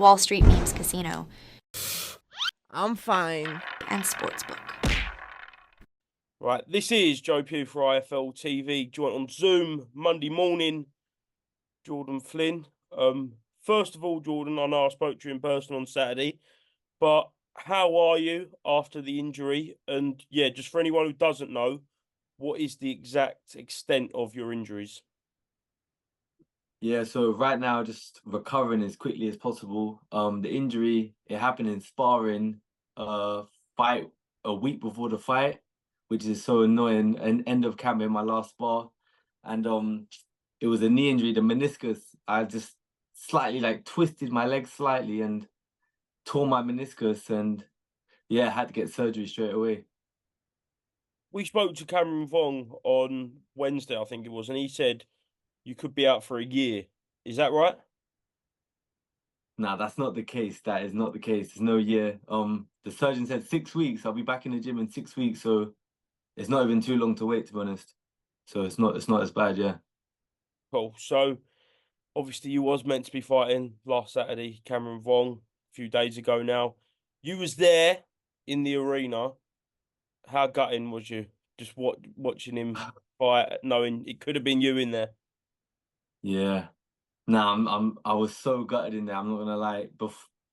Wall Street Memes Casino, I'm fine. and Sportsbook. Right, this is Joe Pugh for IFLTV, joined on Zoom Monday morning, Jordan Flynn. First of all, Jordan, I know I spoke to you in person on Saturday, but how are you after the injury? And yeah, just for anyone who doesn't know, what is the exact extent of your injuries? Yeah, so right now, just recovering as quickly as possible. The injury, it happened in sparring, fight a week before the fight, which is so annoying. And end of camp in my last spar, and it was a knee injury, the meniscus. I just slightly twisted my leg slightly and tore my meniscus, and yeah, had to get surgery straight away. We spoke to Cameron Vuong on Wednesday, I think it was, and he said you could be out for a year. Is that right? Nah, that's not the case. That is not the case. There's no year. The surgeon said 6 weeks. I'll be back in the gym in 6 weeks, so it's not even too long to wait, to be honest. So it's not as bad, yeah. Cool. So obviously you was meant to be fighting last Saturday, Cameron Vuong, a few days ago now. You was there in the arena. How gutting was you? Just watching him fight, knowing it could have been you in there. Yeah. Nah, I was so gutted in there. I'm not gonna lie.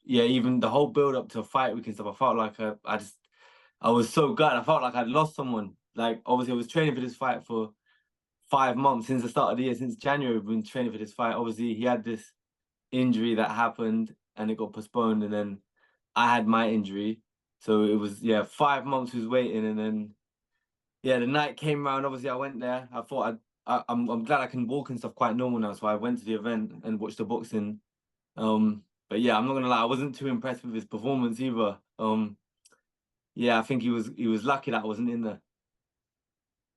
Yeah, even the whole build up to fight week and stuff, I felt like I was so gutted. I felt like I'd lost someone. Like obviously, I was training for this fight for 5 months since the start of the year, since January. We've been training for this fight. Obviously, he had this injury that happened and it got postponed, and then I had my injury. So it was 5 months we was waiting, and then the night came around. Obviously, I went there. I thought I'm glad I can walk and stuff quite normal now. So I went to the event and watched the boxing. But yeah, I'm not gonna lie, I wasn't too impressed with his performance either. Yeah, I think he was lucky that I wasn't in there.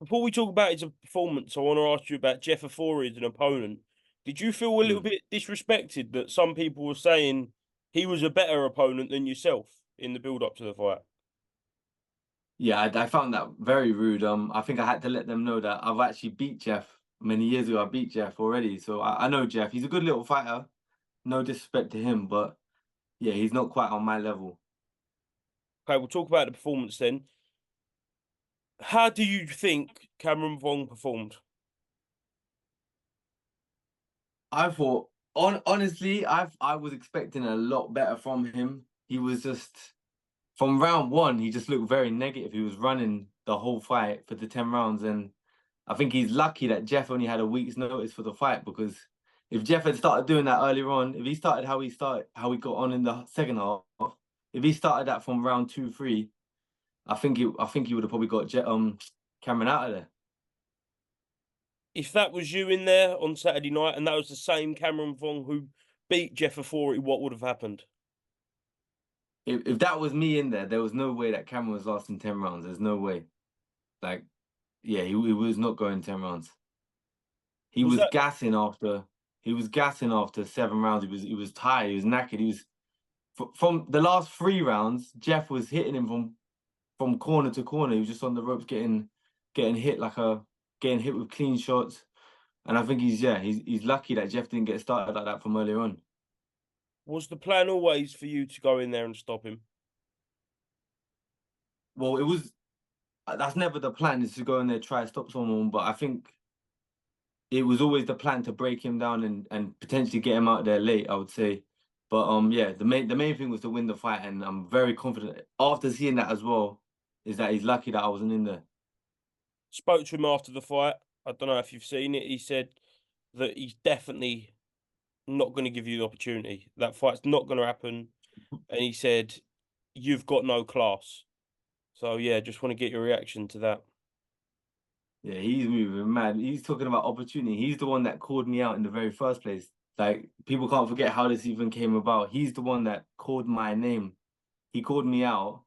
Before we talk about his performance, I want to ask you about Jeff Afori as an opponent. Did you feel a little bit disrespected that some people were saying he was a better opponent than yourself in the build-up to the fight? Yeah, I found that very rude. I think I had to let them know that I've actually beat Jeff many years ago. I beat Jeff already, so I know Jeff. He's a good little fighter. No disrespect to him, but yeah, he's not quite on my level. Okay, we'll talk about the performance then. How do you think Cameron Vuong performed? I thought, honestly, I was expecting a lot better from him. He was just from round one, he just looked very negative. He was running the whole fight for the 10 rounds, and I think he's lucky that Jeff only had a week's notice for the fight, because if Jeff had started doing that earlier on, if he started how he got on in the second half, if he started that from round 2, 3, I think he would have probably got Cameron out of there. If that was you in there on Saturday night and that was the same Cameron Vuong who beat Jeff Afori, what would have happened? If that was me in there, there was no way that Cameron was lasting 10 rounds. There's no way. Like, yeah, he was not going 10 rounds. He was gassing after 7 rounds. He was tired. He was knackered. He was from the last 3 rounds. Jeff was hitting him from corner to corner. He was just on the ropes, getting hit getting hit with clean shots. And I think he's lucky that Jeff didn't get started like that from earlier on. Was the plan always for you to go in there and stop him? Well, that's never the plan, is to go in there, try to stop someone. But I think it was always the plan to break him down and potentially get him out there late, I would say. But yeah, the main thing was to win the fight, and I'm very confident after seeing that as well, is that he's lucky that I wasn't in there. Spoke to him after the fight. I don't know if you've seen it. He said that he's definitely not going to give you the opportunity. That fight's not going to happen. And he said, you've got no class. So yeah, just want to get your reaction to that. Yeah, he's moving mad. He's talking about opportunity. He's the one that called me out in the very first place. Like, people can't forget how this even came about. He's the one that called my name. He called me out.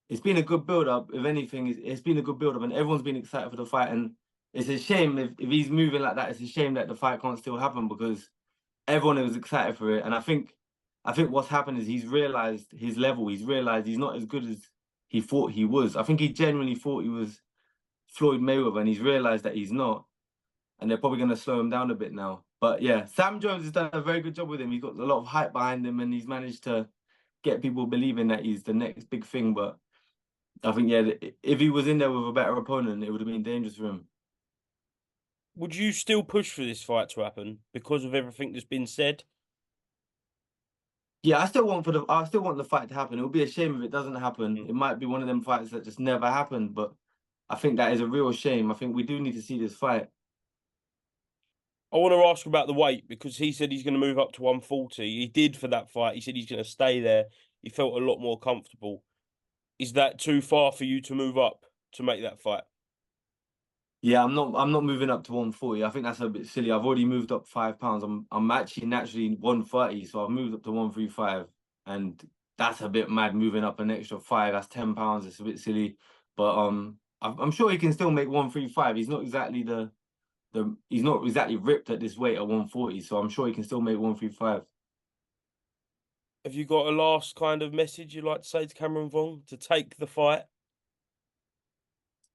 It's been a good build-up. If anything, it's been a good build-up, and everyone's been excited for the fight. And it's a shame if he's moving like that. It's a shame that the fight can't still happen, because everyone was excited for it. And I think what's happened is he's realized his level. He's realized he's not as good as he thought he was. I think he genuinely thought he was Floyd Mayweather, and he's realized that he's not. And they're probably going to slow him down a bit now. But yeah, Sam Jones has done a very good job with him. He's got a lot of hype behind him, and he's managed to get people believing that he's the next big thing. But I think, yeah, if he was in there with a better opponent, it would have been dangerous for him. Would you still push for this fight to happen because of everything that's been said? Yeah, I still want the fight to happen. It would be a shame if it doesn't happen. Mm. It might be one of them fights that just never happened. But I think that is a real shame. I think we do need to see this fight. I want to ask about the weight because he said he's going to move up to 140. He did for that fight. He said he's going to stay there. He felt a lot more comfortable. Is that too far for you to move up to make that fight? Yeah, I'm not moving up to 140. I think that's a bit silly. I've already moved up 5 pounds. I'm actually naturally 130, so I've moved up to 135, and that's a bit mad. Moving up an extra 5, that's 10 pounds. It's a bit silly, but I'm sure he can still make 135. He's not exactly he's not exactly ripped at this weight at 140, so I'm sure he can still make 135. Have you got a last kind of message you'd like to say to Cameron Vuong to take the fight?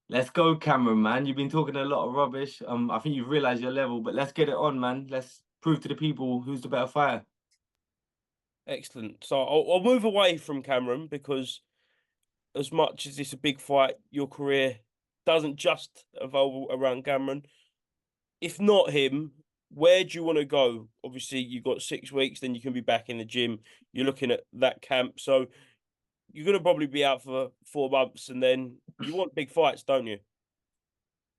Let's go, Cameron, man. You've been talking a lot of rubbish. I think you've realised your level, but let's get it on, man. Let's prove to the people who's the better fighter. Excellent. So I'll move away from Cameron because as much as it's a big fight, your career doesn't just evolve around Cameron. If not him, where do you want to go? Obviously, you've got 6 weeks, then you can be back in the gym. You're looking at that camp. So you're going to probably be out for 4 months, and then you want big fights, don't you?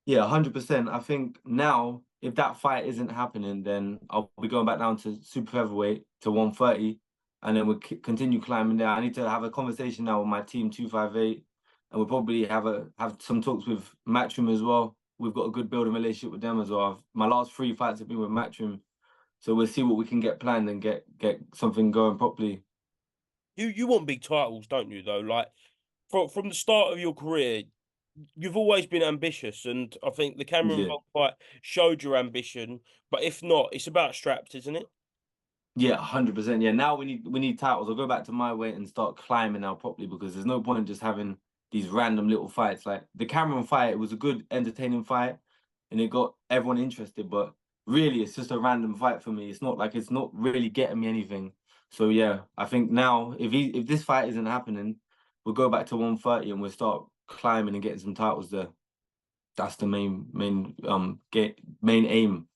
Yeah, 100%. I think now, if that fight isn't happening, then I'll be going back down to super featherweight to 130, and then we'll continue climbing there. I need to have a conversation now with my team 258, and we'll probably have some talks with Matchroom as well. We've got a good building relationship with them as well. My last 3 fights have been with Matchroom, so we'll see what we can get planned and get something going properly. You want big titles, don't you? Though, like from the start of your career, you've always been ambitious, and I think the Cameron Yeah. Vuong fight showed your ambition. But if not, it's about straps, isn't it? Yeah, 100%. Yeah, now we need titles. I'll go back to my weight and start climbing now properly, because there's no point in just having these random little fights. Like the Cameron fight, it was a good, entertaining fight, and it got everyone interested. But really, it's just a random fight for me. It's not really getting me anything. So yeah, I think now if this fight isn't happening, we'll go back to 130 and we'll start climbing and getting some titles there. That's the main aim.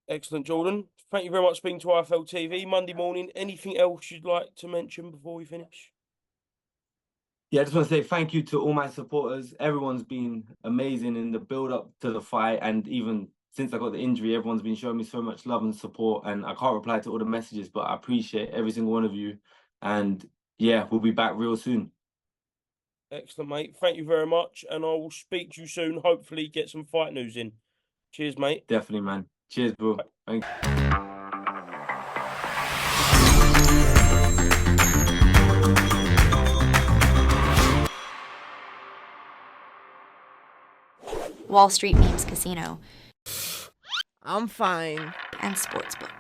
Excellent, Jordan. Thank you very much for speaking to IFLTV Monday morning. Anything else you'd like to mention before we finish? Yeah, I just want to say thank you to all my supporters. Everyone's been amazing in the build-up to the fight, and even since I got the injury, everyone's been showing me so much love and support, and I can't reply to all the messages, but I appreciate every single one of you. And yeah, we'll be back real soon. Excellent, mate. Thank you very much, and I will speak to you soon. Hopefully get some fight news in. Cheers, mate. Definitely, man. Cheers, bro. Thank you. Wall Street Memes Casino I'm fine. and Sportsbook.